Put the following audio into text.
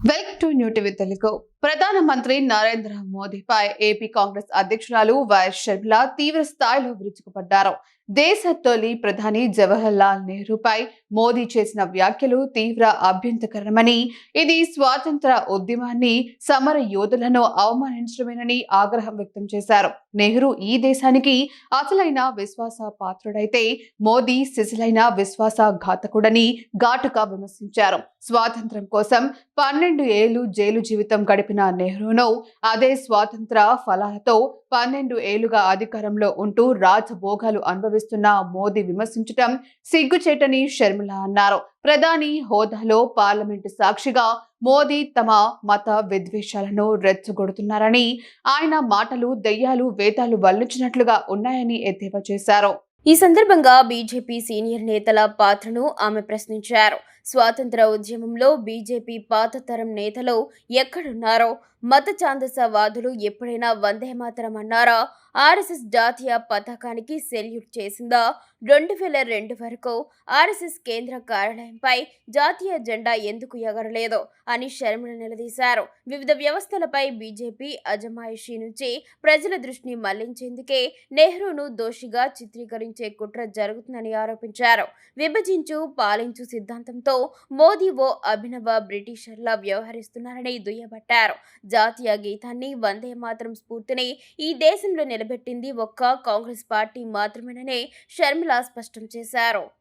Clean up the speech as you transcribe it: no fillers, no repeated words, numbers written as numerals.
Welcome to new TV Telugu. ప్రధానమంత్రి నరేంద్ర మోదీపై AP Congress అధ్యక్షురాలు వైఎస్ షర్మిల తీవ్ర స్థాయిలో విరుచుకుపడ్డారు. దేశ తొలి ప్రధాని జవహర్ లాల్ నెహ్రూపై మోదీ చేసిన వ్యాఖ్యలు తీవ్ర అభ్యంతరకరమని, ఇది స్వాతంత్ర ఉద్యమాన్ని, సమర యోధులను అవమానించడమేనని ఆగ్రహం వ్యక్తం చేశారు. నెహ్రూ ఈ దేశానికి అసలైన విశ్వాస పాత్రుడైతే మోదీ సిసలైన విశ్వాస ఘాతకుడని ఘాటుగా విమర్శించారు. స్వాతంత్ర్యం కోసం 12 ఏళ్లు జైలు జీవితం గడిపిన నెహ్రూను అదే స్వాతంత్ర ఫలాలతో 12 ఏళ్లుగా అధికారంలో ఉంటూ రాజభోగాలు అనుభవిస్తున్న మోదీ విమర్శించటం సిగ్గుచేటని షర్మిల అన్నారు. ప్రధాని హోదాలో పార్లమెంటు సాక్షిగా మోదీ తమ మత విద్వేషాలను రెచ్చగొడుతున్నారని, ఆయన మాటలు దెయ్యాలు వేదాలు వల్లించినట్లుగా ఉన్నాయని ఎద్దేవా చేశారు. ఈ సందర్భంగా బీజేపీ సీనియర్ నేతల పాత్రను ఆమె ప్రశ్నించారు. స్వాతంత్ర ఉద్యమంలో బీజేపీ పాత తరం నేతలు ఎక్కడున్నారో, మత ఛాందసవాదులు ఎప్పుడైనా వందే మాతరం అన్నారా? ఆర్ఎస్ఎస్ జాతీయ పతాకానికి సెల్యూట్ చేసిందా? 2002 వరకు ఆర్ఎస్ఎస్ కేంద్ర కార్యాలయంపై జాతీయ జెండా ఎందుకు ఎగరలేదు అని షర్మిల నిలదీశారు. వివిధ వ్యవస్థలపై బీజేపీ అజమాయిషీ నుంచి ప్రజల దృష్టిని మళ్లించేందుకే నెహ్రూను దోషిగా చిత్రీకరించే కుట్ర జరుగుతుందని ఆరోపించారు. విభజించు పాలించు సిద్ధాంతంతో మోదీ ఓ అభినవ బ్రిటిషర్లా వ్యవహరిస్తున్నారని దుయ్యబట్టారు. జాతీయ గీతాన్ని, వందే మాతరం స్ఫూర్తిని ఈ దేశంలో నిలబెట్టింది ఒక్క కాంగ్రెస్ పార్టీ మాత్రమేనని షర్మిల స్పష్టం చేశారు.